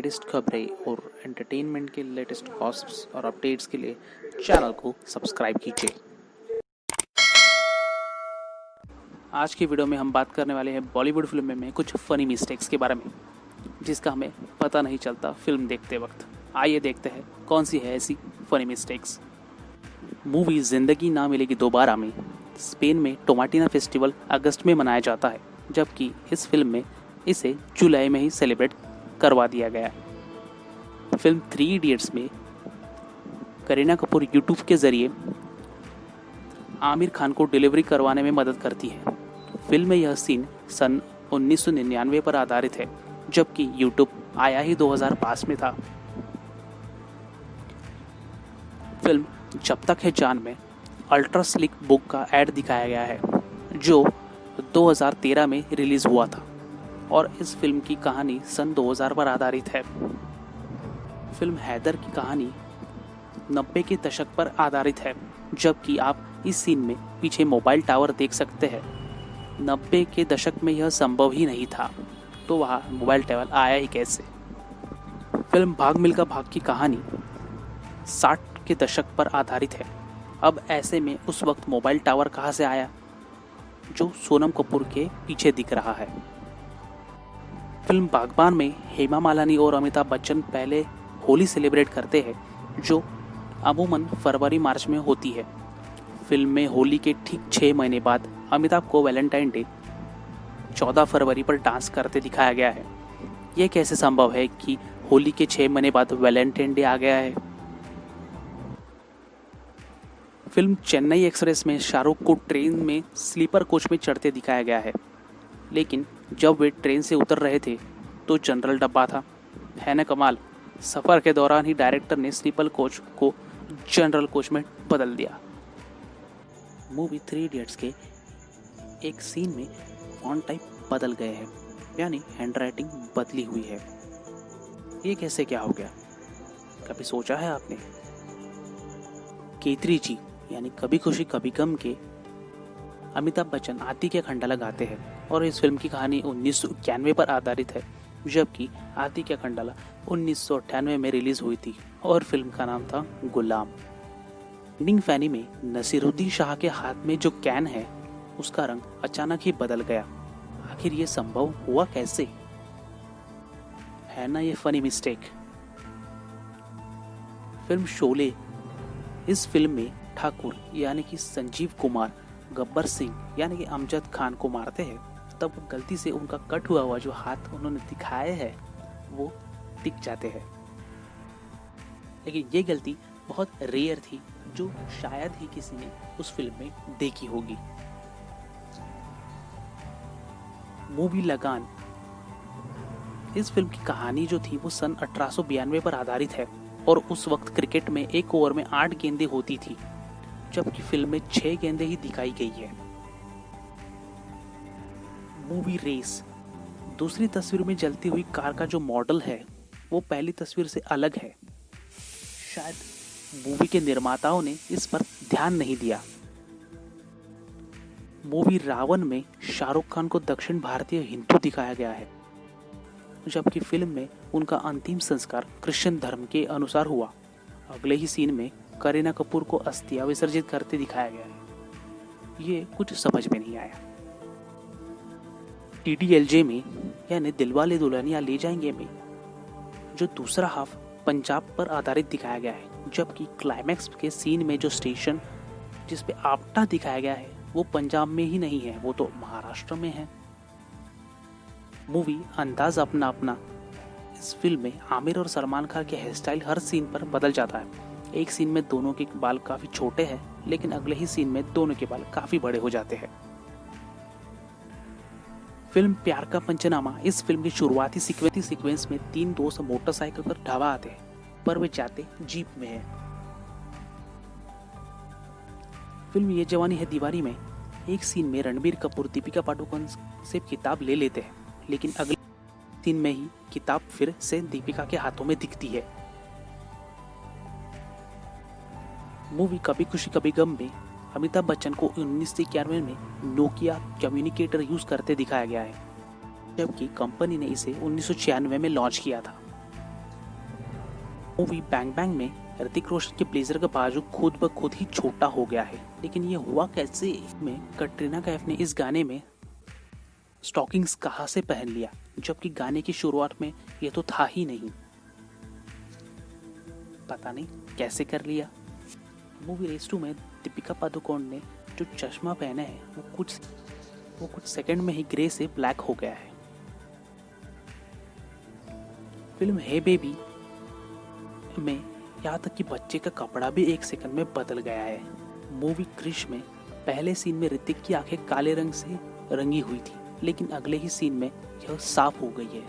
Latest खबरें और entertainment के लेटेस्ट गॉसिप्स और अपडेट्स के लिए चैनल को सब्सक्राइब कीजिए। आज की वीडियो में हम बात करने वाले हैं बॉलीवुड फिल्म में कुछ फनी मिस्टेक्स के बारे में, जिसका हमें पता नहीं चलता फिल्म देखते वक्त। आइए देखते हैं कौन सी है ऐसी फनी मिस्टेक्स। मूवी जिंदगी ना मिलेगी दोबारा में स्पेन में टोमाटिना फेस्टिवल अगस्त में मनाया जाता है, जबकि इस फिल्म में इसे जुलाई में ही सेलिब्रेट करवा दिया गया है। फिल्म 3 इडियट्स में करीना कपूर यूट्यूब के जरिए आमिर खान को डिलीवरी करवाने में मदद करती है। फिल्म में यह सीन सन 1999 पर आधारित है, जबकि यूट्यूब आया ही 2005 में था। फिल्म जब तक है जान में अल्ट्रा स्लिक बुक का ऐड दिखाया गया है, जो 2013 में रिलीज हुआ था और इस फिल्म की कहानी सन 2000 पर आधारित है। फिल्म हैदर की कहानी 90 के दशक पर आधारित है, जबकि आप इस सीन में पीछे मोबाइल टावर देख सकते हैं। 90 के दशक में यह संभव ही नहीं था, तो वहाँ मोबाइल टावर आया ही कैसे। फिल्म भाग मिल्खा भाग की कहानी 60 के दशक पर आधारित है। अब ऐसे में उस वक्त मोबाइल टावर कहाँ से आया, जो सोनम कपूर के पीछे दिख रहा है। फिल्म बागबान में हेमा मालिनी और अमिताभ बच्चन पहले होली सेलिब्रेट करते हैं, जो अमूमन फरवरी मार्च में होती है। फिल्म में होली के ठीक 6 महीने बाद अमिताभ को वैलेंटाइन डे 14 फरवरी पर डांस करते दिखाया गया है। यह कैसे संभव है कि होली के 6 महीने बाद वैलेंटाइन डे आ गया है। फिल्म चेन्नई एक्सप्रेस में शाहरुख को ट्रेन में स्लीपर कोच में चढ़ते दिखाया गया है, लेकिन जब वे ट्रेन से उतर रहे थे तो जनरल डब्बा था। है ना कमाल। सफ़र के दौरान ही डायरेक्टर ने स्लीपर कोच को जनरल कोच में बदल दिया। मूवी 3 इडियट्स के एक सीन में फॉन्ट टाइप बदल गए हैं, यानी हैंडराइटिंग बदली हुई है। ये कैसे क्या हो गया, कभी सोचा है आपने? केतरी जी यानी कभी खुशी कभी गम के अमिताभ बच्चन आदि के खंडाला गाते हैं और इस फिल्म की कहानी 1991 पर आधारित है, जबकि आदि के खंडाला 1998 में रिलीज हुई थी और फिल्म का नाम था गुलाम। एंडिंग फैनी में नसीरुद्दीन शाह के हाथ में जो कैन है उसका रंग अचानक ही बदल गया। आखिर ये संभव हुआ कैसे? है ना ये फनी मिस्टेक। फिल्म शोले, इस फिल्म में ठाकुर यानी कि संजीव कुमार गब्बर सिंह यानी कि अमजद खान को मारते हैं, तब गलती से उनका कट हुआ जो हाथ उन्होंने दिखाए है वो दिख जाते हैं। लेकिन ये गलती बहुत रेयर थी, जो शायद ही किसी ने उस फिल्म में देखी होगी। मूवी लगान, इस फिल्म की कहानी जो थी वो सन 1892 पर आधारित है और उस वक्त क्रिकेट में एक ओवर में 8 गेंदें होती थी, जबकि फिल्म में 6 गेंदें ही दिखाई गई है। मूवी रेस, दूसरी तस्वीर में जलती हुई कार का जो मॉडल है वो पहली तस्वीर से अलग है। शायद मूवी के निर्माताओं ने इस पर ध्यान नहीं दिया। मूवी रावण में शाहरुख खान को दक्षिण भारतीय हिंदू दिखाया गया है, जबकि फिल्म में उनका अंतिम संस्कार क्रिश्चियन धर्म के अनुसार हुआ। अगले ही सीन में करीना कपूर को अस्थियां विसर्जित करते दिखाया गया है। ये कुछ समझ में नहीं आया। DDLJ में यानी दिलवाले दुल्हनिया ले जाएंगे में जो दूसरा हाफ पंजाब पर आधारित दिखाया गया है, जबकि क्लाइमैक्स के सीन में जो स्टेशन जिस पे आपटा दिखाया गया है वो पंजाब में ही नहीं है, वो तो महाराष्ट्र में है। मूवी अंदाज अपना अपना, इस फिल्म में आमिर और सलमान खान के हेयर स्टाइल हर सीन पर बदल जाता है। एक सीन में दोनों के बाल काफी छोटे हैं, लेकिन अगले ही सीन में दोनों के बाल काफी बड़े हो जाते हैं। फिल्म प्यार का पंचनामा, इस फिल्म की शुरुआती सीक्वेंस में 3 दोस्त मोटरसाइकिल पर ढाबा आते हैं, पर वे जाते जीप में है। फिल्म ये जवानी है दीवानी में एक सीन में रणबीर कपूर दीपिका पादुकोण से किताब ले लेते हैं, लेकिन अगले सीन में ही किताब फिर से दीपिका के हाथों में दिखती है। मूवी कभी खुशी कभी गम में अमिताभ बच्चन को 1991 में नोकिया कम्युनिकेटर यूज करते दिखाया गया है, जबकि कंपनी ने इसे 1996 में लॉन्च किया था। मूवी बैंग बैंग में ऋतिक रोशन के ब्लेजर का बाजू खुद ब खुद ही छोटा हो गया है, लेकिन ये हुआ कैसे? में कटरीना कैफ ने इस गाने में स्टॉकिंग्स कहाँ से पहन लिया, जबकि गाने की शुरुआत में ये तो था ही नहीं। पता नहीं कैसे कर लिया। मूवी रेस 2 में दीपिका पादुकोण ने जो चश्मा पहना है वो कुछ सेकंड में ही ग्रे से ब्लैक हो गया है। फिल्म हे बेबी में यहाँ तक कि बच्चे का कपड़ा भी 1 सेकंड में बदल गया है। मूवी क्रिश में पहले सीन में ऋतिक की आंखें काले रंग से रंगी हुई थी, लेकिन अगले ही सीन में यह साफ हो गई है।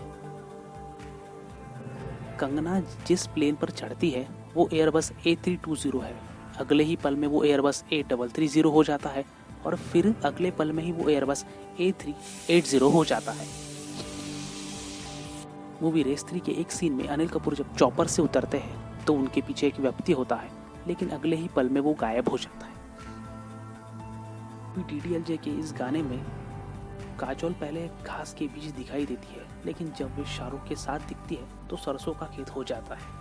कंगना जिस प्लेन पर चढ़ती है वो एयरबस A320 है। अगले ही पल में वो एयरबस A330 हो जाता है और फिर अगले पल में ही वो एयरबस A380 हो जाता है। मूवी रेस 3 के एक सीन में अनिल कपूर जब चॉपर से उतरते हैं तो उनके पीछे एक व्यक्ति होता है, लेकिन अगले ही पल में वो गायब हो जाता है। DDLJ के इस गाने में काजोल पहले घास के बीच दिखाई देती है, लेकिन जब वे शाहरुख के साथ दिखती है तो सरसों का खेत हो जाता है।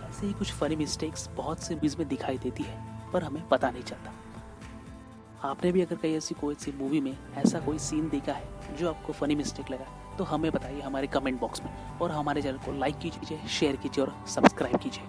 ऐसे ही कुछ फनी मिस्टेक्स बहुत से मूवीज में दिखाई देती है, पर हमें पता नहीं चलता। आपने भी अगर कहीं कोई सी मूवी में ऐसा कोई सीन देखा है जो आपको फनी मिस्टेक लगा, तो हमें बताइए हमारे कमेंट बॉक्स में, और हमारे चैनल को लाइक कीजिए, शेयर कीजिए और सब्सक्राइब कीजिए।